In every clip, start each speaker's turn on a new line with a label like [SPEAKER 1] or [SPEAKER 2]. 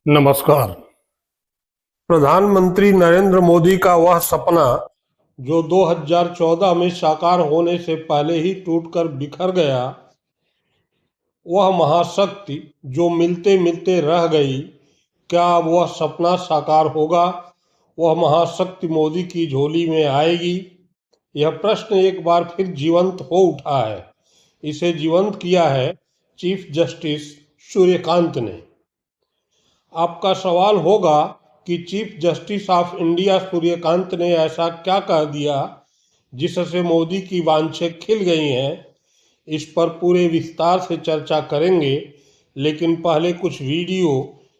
[SPEAKER 1] नमस्कार। प्रधानमंत्री नरेंद्र मोदी का वह सपना जो 2014 में साकार होने से पहले ही टूटकर बिखर गया, वह महाशक्ति जो मिलते मिलते रह गई, क्या अब वह सपना साकार होगा? वह महाशक्ति मोदी की झोली में आएगी? यह प्रश्न एक बार फिर जीवंत हो उठा है। इसे जीवंत किया है चीफ जस्टिस सूर्यकांत ने। आपका सवाल होगा कि chief justice of India Suryakant ने ऐसा क्या कह दिया जिससे मोदी की वांछें खिल गई हैं। इस पर पूरे विस्तार से चर्चा करेंगे, लेकिन पहले कुछ वीडियो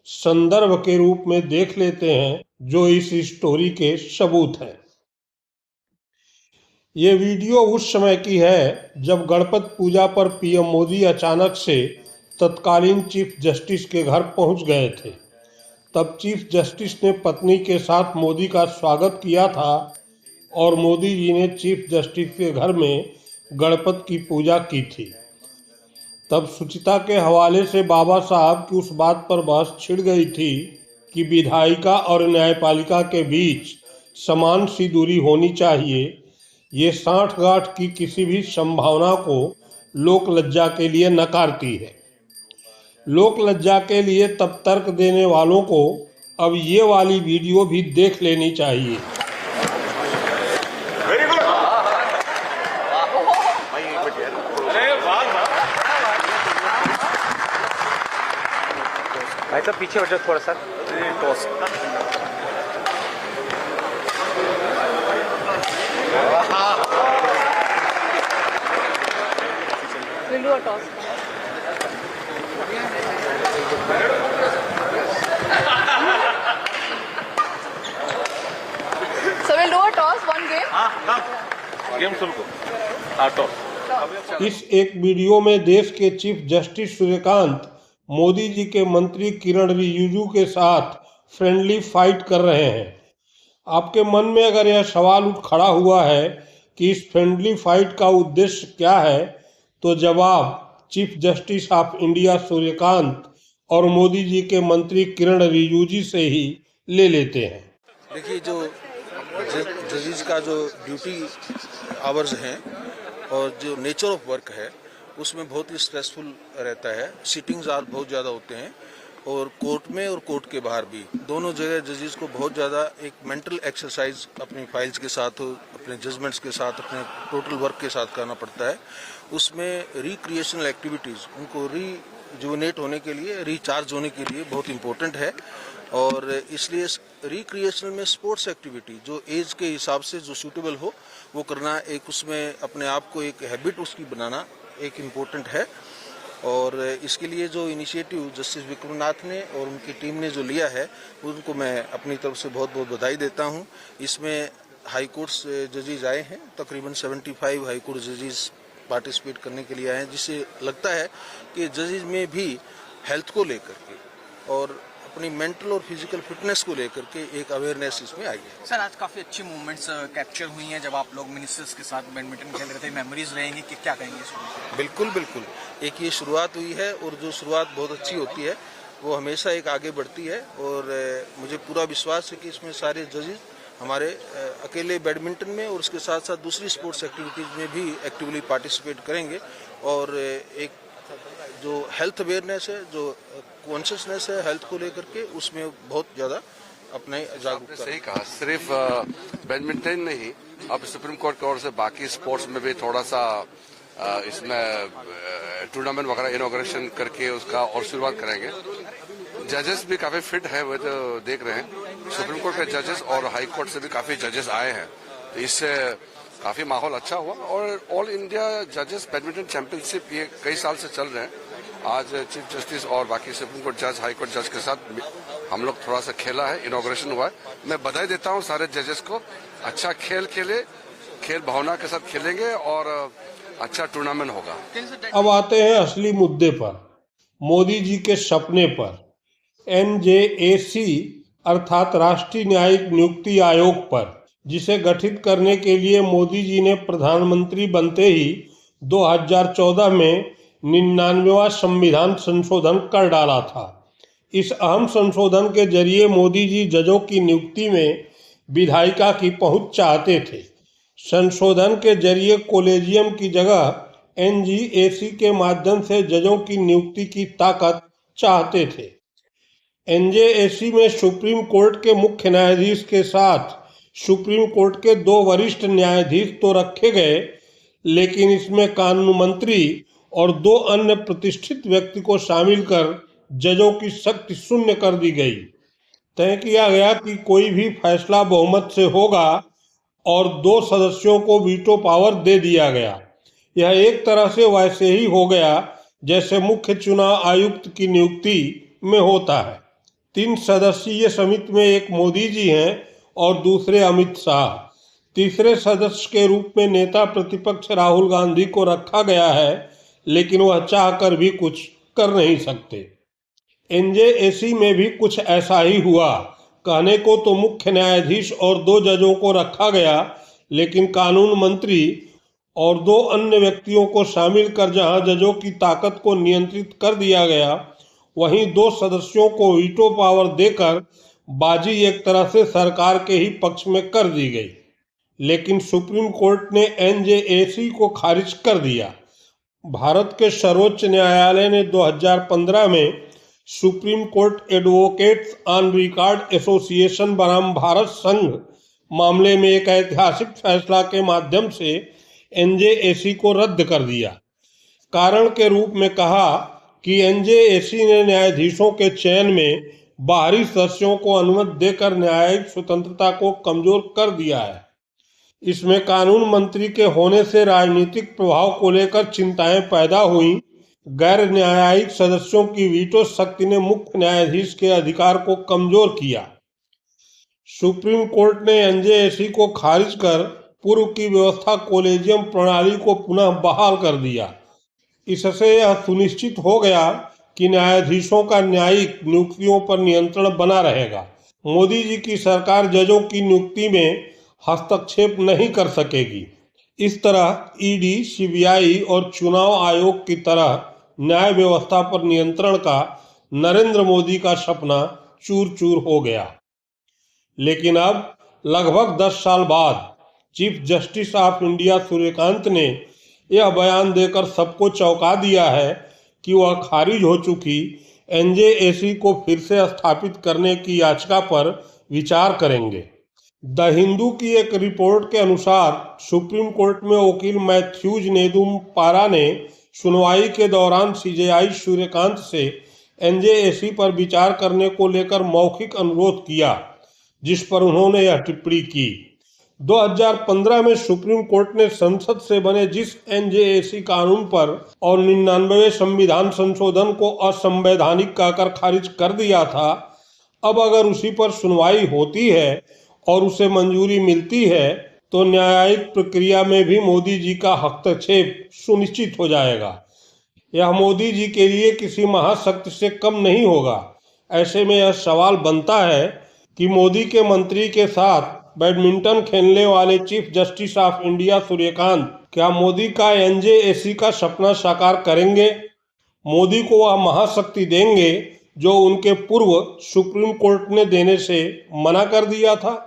[SPEAKER 1] संदर्भ के रूप में देख लेते हैं जो इस स्टोरी के सबूत हैं। ये वीडियो उस समय की है जब गणपति पूजा पर पीएम मोदी अचानक से तत्कालीन चीफ जस्टिस के घर पहुंच गए थे। तब चीफ जस्टिस ने पत्नी के साथ मोदी का स्वागत किया था और मोदी जी ने चीफ जस्टिस के घर में गणपति की पूजा की थी। तब सुचिता के हवाले से बाबा साहब की उस बात पर बहस छिड़ गई थी कि विधायिका और न्यायपालिका के बीच समान सी दूरी होनी चाहिए। ये सांठगांठ की किसी भी संभावना को लोक लज्जा के लिए नकारती है। लोक लज्जा के लिए तब तर्क देने वालों को अब ये वाली वीडियो भी देख लेनी चाहिए।
[SPEAKER 2] भाई तो पीछे हट जाओ थोड़ा सा। Toss toss
[SPEAKER 3] So we'll do a toss, one game.
[SPEAKER 2] Game शुरू करो। टॉस।
[SPEAKER 1] इस एक वीडियो में देश के चीफ जस्टिस सूर्यकांत मोदी जी के मंत्री किरण रिजिजू के साथ फ्रेंडली फाइट कर रहे हैं। आपके मन में अगर यह सवाल उठ खड़ा हुआ है कि इस फ्रेंडली फाइट का उद्देश्य क्या है, तो जवाब chief justice of India Suryakant और मोदी जी के मंत्री किरण रिजिजू जी से ही ले लेते हैं।
[SPEAKER 4] देखिए, जो जजेस का जो ड्यूटी आवर्स हैं और जो नेचर ऑफ वर्क है उसमें बहुत ही स्ट्रेसफुल रहता है। सिटिंग्स आर बहुत ज़्यादा होते हैं और कोर्ट में और कोर्ट के बाहर भी दोनों जगह जजेस को बहुत ज़्यादा एक मेंटल एक्सरसाइज अपनी फाइल्स के साथ, अपने जजमेंट्स के साथ, अपने टोटल वर्क के साथ करना पड़ता है। उसमें रिक्रिएशनल एक्टिविटीज़ उनको रिजुविनेट होने के लिए, रिचार्ज होने के लिए बहुत इम्पोर्टेंट है। और इसलिए रिक्रिएशनल में स्पोर्ट्स एक्टिविटी जो एज के हिसाब से जो सूटेबल हो वो करना, एक उसमें अपने आप को एक हैबिट उसकी बनाना एक इम्पोर्टेंट है। और इसके लिए जो इनिशिएटिव जस्टिस विक्रमनाथ ने और उनकी टीम ने जो लिया है उनको मैं अपनी तरफ से बहुत बहुत बधाई देता हूं। इसमें हाई कोर्ट से जजेस आए हैं, तकरीबन 75 हाई कोर्ट जजेस पार्टिसिपेट करने के लिए आए हैं, जिससे लगता है कि जजेस में भी हेल्थ को लेकर के और अपनी मेंटल और फिजिकल फिटनेस को लेकर के एक अवेयरनेस इसमें आई है।
[SPEAKER 5] सर, आज काफी अच्छी मूवमेंट्स कैप्चर हुई हैं जब आप लोग मिनिस्टर्स के साथ बैडमिंटन खेल रहे थे। मेमोरीज रहेंगी कि क्या कहेंगे इसमें?
[SPEAKER 4] बिल्कुल बिल्कुल, एक ये शुरुआत हुई है और जो शुरुआत बहुत अच्छी होती है वो हमेशा एक आगे बढ़ती है। और मुझे पूरा विश्वास है कि इसमें सारे जजेस हमारे अकेले बैडमिंटन में और उसके साथ साथ दूसरी स्पोर्ट्स एक्टिविटीज में भी एक्टिवली पार्टिसिपेट करेंगे। और एक जो हेल्थ अवेयरनेस है, जो कॉन्शियसनेस है हेल्थ को लेकर के, उसमें बहुत ज्यादा अपने जागरूकता।
[SPEAKER 6] सही कहा, सिर्फ बैडमिंटन नहीं, अब सुप्रीम कोर्ट की ओर से बाकी स्पोर्ट्स में भी थोड़ा सा इसमें टूर्नामेंट वगैरह इनॉग्रेशन करके उसका और शुरुआत करेंगे। जजेस भी काफी फिट है, वो तो देख रहे हैं। सुप्रीम कोर्ट के जजेस और हाई कोर्ट से भी काफी जजेस आए हैं, तो इससे काफी माहौल अच्छा हुआ। और ऑल इंडिया जजेस बैडमिंटन चैंपियनशिप ये कई साल से चल रहे हैं। आज चीफ जस्टिस और बाकी सुप्रीम कोर्ट जज, हाई कोर्ट जज के साथ हम लोग थोड़ा सा खेला है, इनॉग्रेशन हुआ है। मैं बधाई देता हूं सारे जजेस को। अच्छा खेल खेले, खेल भावना के साथ खेलेंगे और अच्छा टूर्नामेंट होगा।
[SPEAKER 1] अब आते हैं असली मुद्दे पर, मोदी जी के सपने पर। NJAC अर्थात राष्ट्रीय न्यायिक नियुक्ति आयोग पर, जिसे गठित करने के लिए मोदी जी ने प्रधानमंत्री बनते ही 2014 में 99वां संविधान संशोधन कर डाला था। इस अहम संशोधन के जरिए मोदी जी जजों की नियुक्ति में विधायिका की पहुंच चाहते थे। संशोधन के जरिए कॉलेजियम की जगह एनजेएसी के माध्यम से जजों की नियुक्ति की ताकत चाहते थे। एनजेएसी में सुप्रीम कोर्ट के मुख्य न्यायाधीश के साथ सुप्रीम कोर्ट के 2 वरिष्ठ न्यायाधीश तो रखे गए, लेकिन इसमें कानून मंत्री और 2 अन्य प्रतिष्ठित व्यक्ति को शामिल कर जजों की शक्ति शून्य कर दी गई। तय किया गया कि कोई भी फैसला बहुमत से होगा और 2 सदस्यों को वीटो पावर दे दिया गया। यह एक तरह से वैसे ही हो गया जैसे मुख्य चुनाव आयुक्त की नियुक्ति में होता है। 3 सदस्यीय समिति में एक मोदी जी हैं और दूसरे अमित शाह। तीसरे सदस्य के रूप में नेता प्रतिपक्ष राहुल गांधी को रखा गया है, लेकिन वह चाहकर भी कुछ कर नहीं सकते। एनजेएसी में भी कुछ ऐसा ही हुआ। कहने को तो मुख्य न्यायाधीश और 2 जजों को रखा गया, लेकिन कानून मंत्री और 2 अन्य व्यक्तियों को शामिल कर जहां जजों की ताकत को नियंत्रित कर दिया गया, वहीं 2 सदस्यों को वीटो पावर देकर बाजी एक तरह से सरकार के ही पक्ष में कर दी गई। लेकिन सुप्रीम कोर्ट ने एनजेएसी को खारिज कर दिया। भारत के सर्वोच्च न्यायालय ने 2015 में supreme court advocates on record association बनाम भारत संघ मामले में एक ऐतिहासिक फैसला के माध्यम से एनजेएसी को रद्द कर दिया। कारण के रूप में कहा कि एनजेएसी ने न्यायाधीशों के चयन में बाहरी सदस्यों को अनुमति देकर न्यायिक स्वतंत्रता को कमजोर कर दिया है। इसमें कानून मंत्री के होने से राजनीतिक प्रभाव को लेकर चिंताएं पैदा हुई। गैर न्यायिक सदस्यों की वीटो शक्ति ने मुख्य न्यायाधीश के अधिकार को कमजोर किया। सुप्रीम कोर्ट ने एनजेएसी को खारिज कर पूर्व की व्यवस्था कॉलेजियम प्रणाली को पुनः बहाल कर दिया। इससे यह सुनिश्चित हो गया कि न्यायाधीशों का न्यायिक नियुक्तियों पर नियंत्रण बना रहेगा। मोदी जी की सरकार जजों की नियुक्ति में हस्तक्षेप नहीं कर सकेगी। इस तरह ईडी, सीबीआई और चुनाव आयोग की तरह न्याय व्यवस्था पर नियंत्रण का नरेंद्र मोदी का सपना चूर चूर हो गया। लेकिन अब लगभग 10 साल बाद chief justice of India Suryakant ने यह बयान देकर सबको चौंका दिया है कि वह खारिज हो चुकी एनजेएसी को फिर से स्थापित करने की याचिका पर विचार करेंगे। द हिंदू की एक रिपोर्ट के अनुसार सुप्रीम कोर्ट में वकील मैथ्यूज नेदुम्पारा ने सुनवाई के दौरान सीजेआई सूर्यकांत से एनजेएसी पर विचार करने को लेकर मौखिक अनुरोध किया, जिस पर उन्होंने यह टिप्पणी की। 2015 में सुप्रीम कोर्ट ने संसद से बने जिस एनजेएसी कानून पर और 99वें संविधान संशोधन को असंवैधानिक कहकर खारिज कर दिया था, अब अगर उसी पर सुनवाई होती है और उसे मंजूरी मिलती है तो न्यायिक प्रक्रिया में भी मोदी जी का हस्तक्षेप सुनिश्चित हो जाएगा। यह मोदी जी के लिए किसी महाशक्ति से कम नहीं होगा। ऐसे में यह सवाल बनता है कि मोदी के मंत्री के साथ बैडमिंटन खेलने वाले chief justice of India Suryakant क्या मोदी का एनजेएसी का सपना साकार करेंगे? मोदी को वह महाशक्ति देंगे जो उनके पूर्व सुप्रीम कोर्ट ने देने से मना कर दिया था?